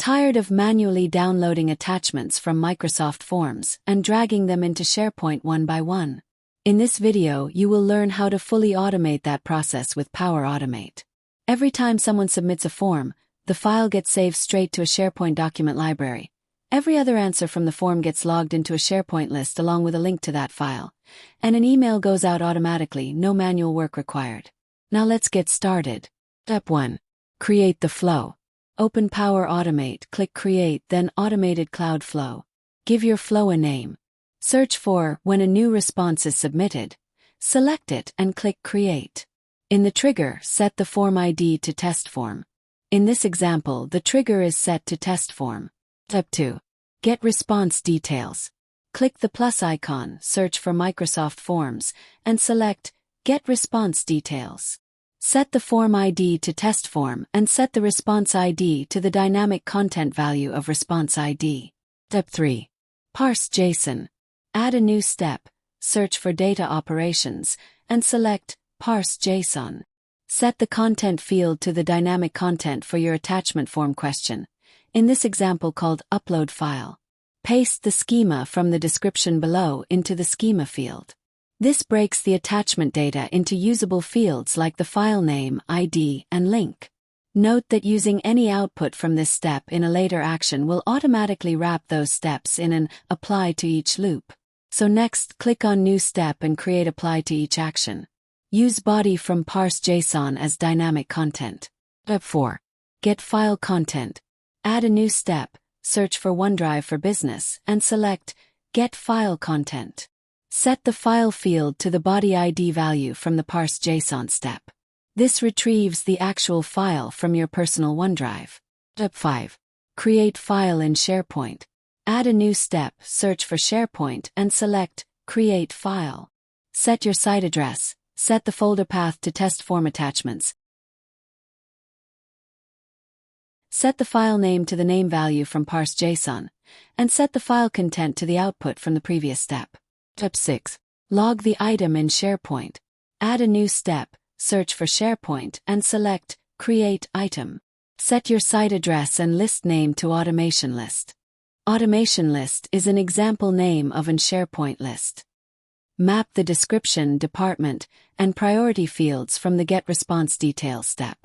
Tired of manually downloading attachments from Microsoft Forms and dragging them into SharePoint one by one? In this video, you will learn how to fully automate that process with Power Automate. Every time someone submits a form, the file gets saved straight to a SharePoint document library. Every other answer from the form gets logged into a SharePoint list along with a link to that file, and an email goes out automatically, no manual work required. Now let's get started. Step 1. Create the flow. Open Power Automate, click Create, then Automated Cloud Flow. Give your flow a name. Search for when a new response is submitted. Select it and click Create. In the trigger, set the form ID to Test Form. In this example, the trigger is set to Test Form. Step 2. Get response details. Click the plus icon, search for Microsoft Forms, and select Get Response Details. Set the form ID to Test Form and set the response ID to the dynamic content value of response ID. Step 3. Parse JSON. Add a new step, search for Data Operations, and select Parse JSON. Set the content field to the dynamic content for your attachment form question, in this example called Upload File. Paste the schema from the description below into the schema field. This breaks the attachment data into usable fields like the file name, ID, and link. Note that using any output from this step in a later action will automatically wrap those steps in an Apply to Each loop. So next, click on New Step and create Apply to Each action. Use body from Parse JSON as dynamic content. Step 4. Get file content. Add a new step, search for OneDrive for Business, and select Get File Content. Set the file field to the body ID value from the Parse JSON step. This retrieves the actual file from your personal OneDrive. Step 5. Create file in SharePoint. Add a new step, search for SharePoint, and select Create File. Set your site address, set the folder path to Test Form Attachments. Set the file name to the name value from Parse JSON, and set the file content to the output from the previous step. Step 6. Log the item in SharePoint. Add a new step, search for SharePoint, and select Create Item. Set your site address and list name to Automation List. Automation List is an example name of an SharePoint list. Map the description, department, and priority fields from the Get Response Details step.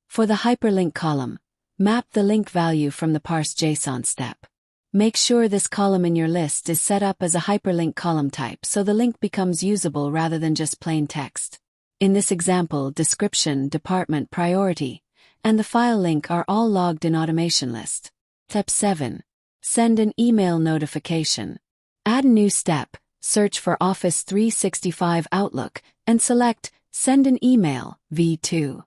For the hyperlink column, map the link value from the Parse JSON step. Make sure this column in your list is set up as a hyperlink column type so the link becomes usable rather than just plain text. In this example, description, department, priority, and the file link are all logged in Automation List. Step 7. Send an email notification. Add a new step, search for Office 365 Outlook, and select Send an Email, V2.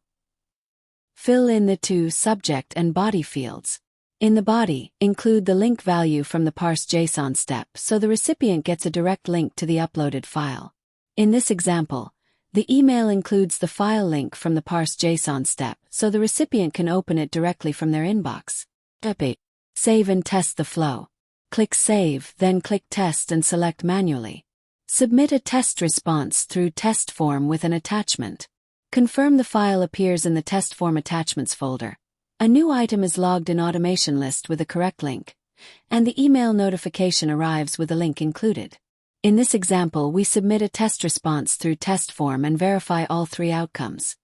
Fill in the two subject and body fields. In the body, include the link value from the Parse JSON step so the recipient gets a direct link to the uploaded file. In this example, the email includes the file link from the Parse JSON step so the recipient can open it directly from their inbox. Step 8. Save and test the flow. Click Save, then click Test and select Manually. Submit a test response through Test Form with an attachment. Confirm the file appears in the Test Form Attachments folder. A new item is logged in Automation List with a correct link, and the email notification arrives with a link included. In this example, we submit a test response through Test Form and verify all three outcomes.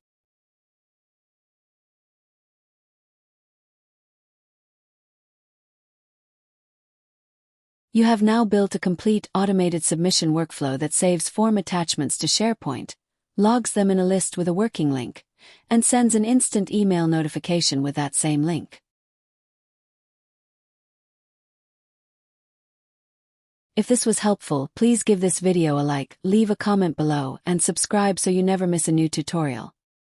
You have now built a complete automated submission workflow that saves form attachments to SharePoint, logs them in a list with a working link, and sends an instant email notification with that same link. If this was helpful, please give this video a like, leave a comment below, and subscribe so you never miss a new tutorial.